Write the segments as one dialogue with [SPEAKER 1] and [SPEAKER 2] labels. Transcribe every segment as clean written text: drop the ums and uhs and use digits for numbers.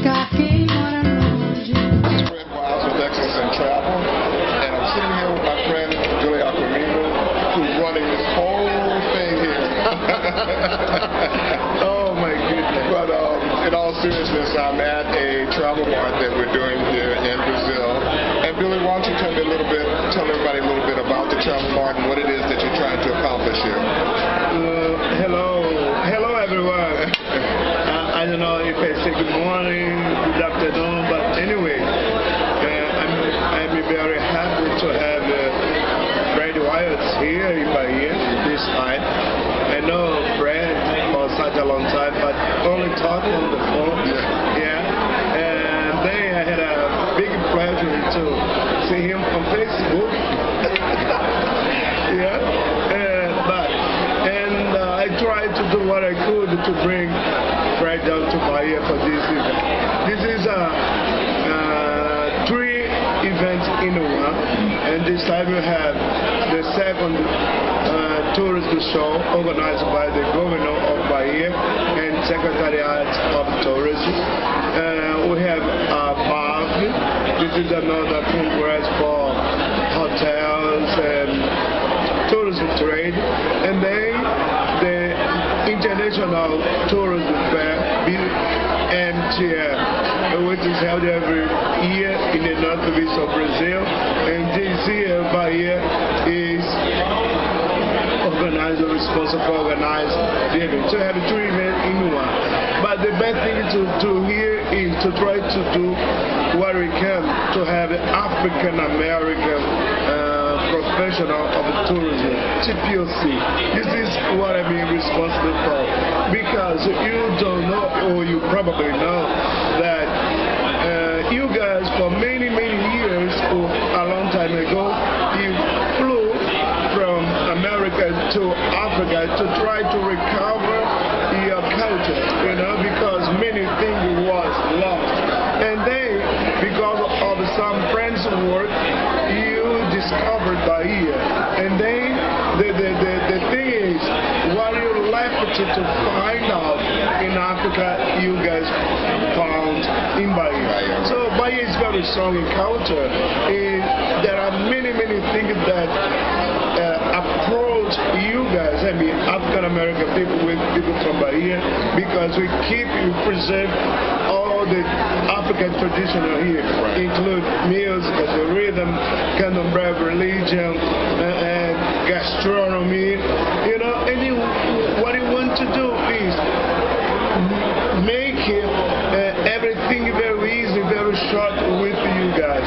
[SPEAKER 1] buscar quem mora longe.
[SPEAKER 2] Spread miles with excellence in travel, and I'm sitting here with my friend Arquimimo, who's running this whole thing here.
[SPEAKER 3] Oh my goodness.
[SPEAKER 2] But in all seriousness, I'm at a travel mart that we're doing here in Brazil. And Billy, why don't you tell everybody a little bit about the travel mart and what it is that you're trying to accomplish here?
[SPEAKER 3] Hello everyone. I don't know if I say good morning, good afternoon, but anyway, I'm very happy to have Fred Wyatt here in Bahia this time. I know Fred for such a long time, but only talking on the phone. Yeah. And then I had a big pleasure to see him on Facebook. Yeah. I tried to do what I could to bring Fred down to Bahia for this event. This is three events in one, and this time we have the second tourist show organized by the governor of Bahia and Secretariat of Tourism. We have BAV. This is another congress for hotels and tourism trade, and then the International Tourism Fair, BMTF, which is held every year in the northeast of Brazil, and this year Bahia is responsible for organizing the event. So we have three events in one. But the best thing to do here is to try to do what we can to have African American professional of tourism, TPOC. This is what I'm being responsible for. Because you don't know, or you probably know, that you guys for many years, or a long time ago, you flew from America to Africa to try to recover your culture, because many things was lost. And then, because of some friends' work, you discovered Bahia. And then, the thing is, what you left to find out in Africa, you guys found in Bahia. So Bahia is very strong in culture. There are many things that approach you guys, African American people with people from Bahia, because we preserve all the African traditional here, include music, the rhythm, candomblé, religion, and gastronomy, and what you want to do is make everything very easy, very short with you guys.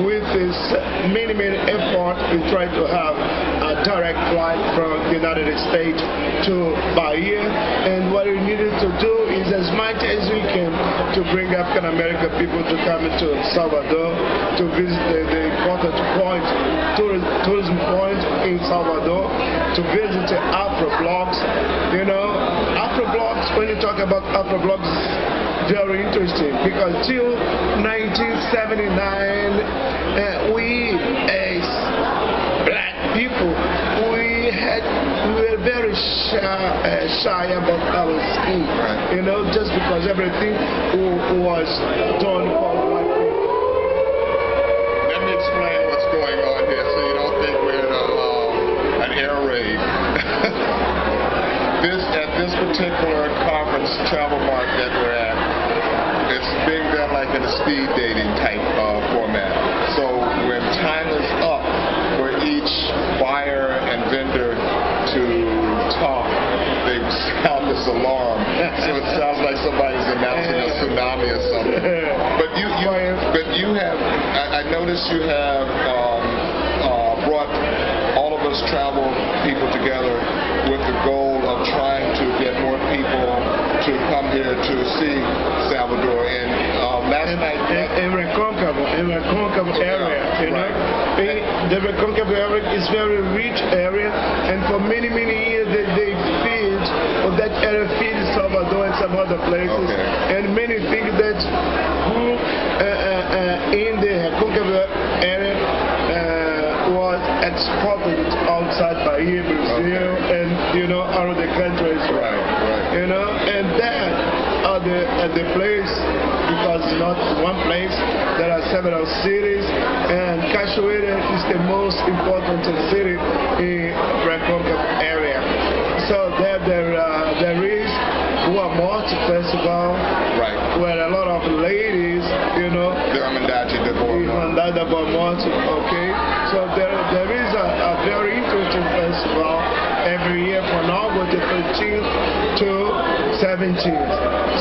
[SPEAKER 3] With this many effort, we try to have a direct flight from the United States to Bahia, and what we needed to do is as much as we can to bring African American people to come to Salvador to visit the important points, tourism points in Salvador, to visit the Afro blocks. Afro blocks, when you talk about Afro blocks, very interesting, because till 1979 we as black people we were very shy about our skin, just because everything was done for white people.
[SPEAKER 2] Let me explain what's going on here so you don't think we're an air raid. At this particular conference travel mart that we're at, it's being done like in a speed dating type format. So when time is up for each buyer and vendor to talk, they sound this alarm. So it sounds like somebody's announcing a tsunami or something. But you have, I noticed you have brought all of us travel people together with the goal of trying to get more people to come here to see Salvador. And last night...
[SPEAKER 3] In Recôncavo area, the Recôncavo area is very rich area, and for many years they feed, or that area feeds Salvador and some other places, and many things that grew in the Recôncavo area was exported outside Bahia, Brazil, and other countries,
[SPEAKER 2] right.
[SPEAKER 3] and that about the place, because it's not one place. There are several cities, and Cachoeira is the most important city in Recôncavo area. So there is Boa Morte Festival,
[SPEAKER 2] Right.
[SPEAKER 3] where a lot of ladies, you know,
[SPEAKER 2] The Irmandade de Boa Morte.
[SPEAKER 3] Irmandade da Bahia, okay. So there is a very interesting festival every year from August the 15th to 17th.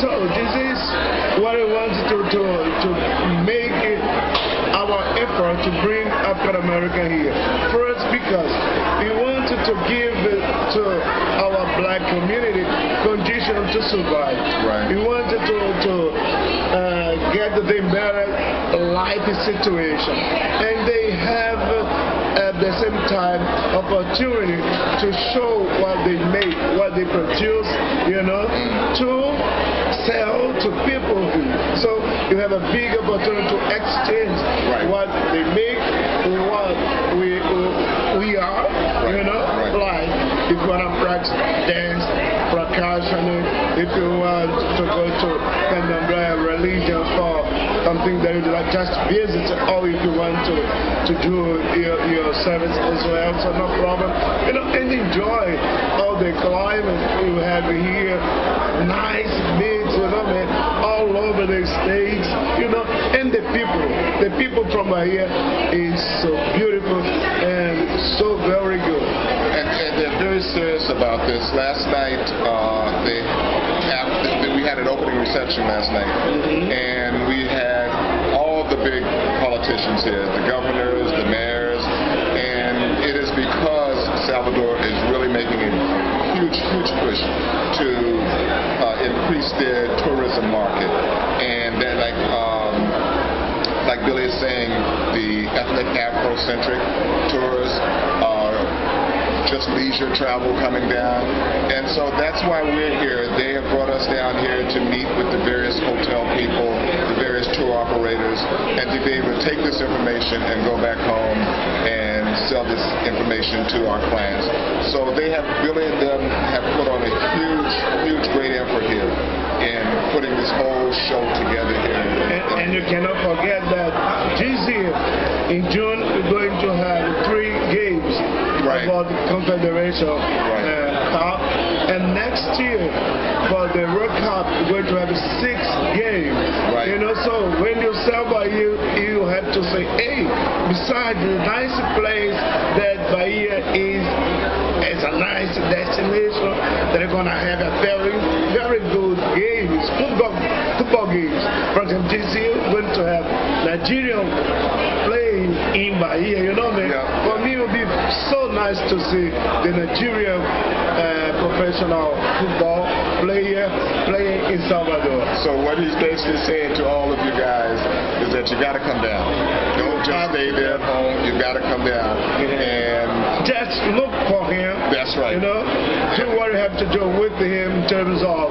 [SPEAKER 3] So this is what I wanted to make it our effort to bring African American here. First, because we wanted to give to our black community condition to survive.
[SPEAKER 2] Right.
[SPEAKER 3] We wanted to get them better life situation, and they have at the same time opportunity to show what they make, what they produce, you know, to sell to people here. So you have a big opportunity to exchange
[SPEAKER 2] Right.
[SPEAKER 3] what they make with what we are, you know,
[SPEAKER 2] Right.
[SPEAKER 3] like if you want to practice dance, percussion, if you want to go to a religion for something that you like just visit, or if you want to do your service as well, so no problem. You know, and enjoy all the climate you have here, nice beach, you know, man, all over the states, you know, and the people from Bahia is so beautiful and so very good.
[SPEAKER 2] And they're very serious about this. Last night, we had an opening reception last night, and we had all the big politicians here, the governors, the mayors, and it is because Salvador is really making a huge push to increase their tourism market. And then, like Billy is saying, the ethnic Afrocentric tourists are just leisure travel coming down, and so that's why we're here. They have brought us down here to meet with the various hotel people, the various tour operators, and to be able to take this information and go back home and sell this information to our clients. So they have, Billy and them have put on a huge great effort here in putting this whole show together here.
[SPEAKER 3] And you cannot forget that this year, in June, we're going to have 3 games
[SPEAKER 2] Right.
[SPEAKER 3] about the Confederation Cup. And next year, for the World Cup, we're going to have 6 games.
[SPEAKER 2] Right.
[SPEAKER 3] You know, so when you sell Bahia, you have to say, hey, besides the nice place that Bahia is, it's a nice destination, they're going to have a very good games, football games. For example, this year, we're going to have Nigerian playing in Bahia, you know, man.
[SPEAKER 2] Yeah.
[SPEAKER 3] For me, it would be so nice to see the Nigerian professional football player playing in Salvador.
[SPEAKER 2] So what he's basically saying to all of you guys is that you got to come down. Don't just stay there at home. You got to come down and
[SPEAKER 3] just look for him.
[SPEAKER 2] That's right.
[SPEAKER 3] You know, do what you have to do with him in terms of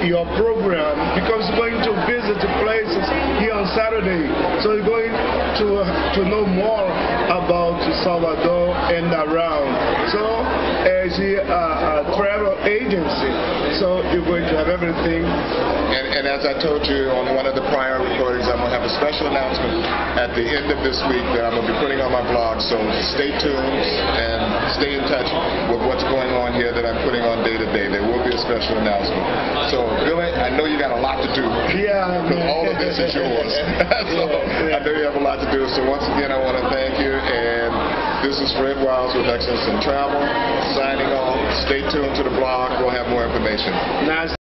[SPEAKER 3] your program, because he's going to visit the places here on Saturday. So he's going to know more about Salvador and around. So as a travel agency, so you're going to have everything.
[SPEAKER 2] And as I told you on one of the prior recordings, I'm going to have a special announcement at the end of this week that I'm going to be putting on my blog. So stay tuned and stay in touch with what's going on here that I'm putting on day to day. There will be a special announcement. So Billy, I know you got a lot to do.
[SPEAKER 3] Yeah,
[SPEAKER 2] because all of this is yours. So I know you have a lot to do. So once again, I want to thank you. And this is Fred Wiles with Excellence in Travel signing off. Stay tuned to the blog. We'll have more information.
[SPEAKER 3] Nice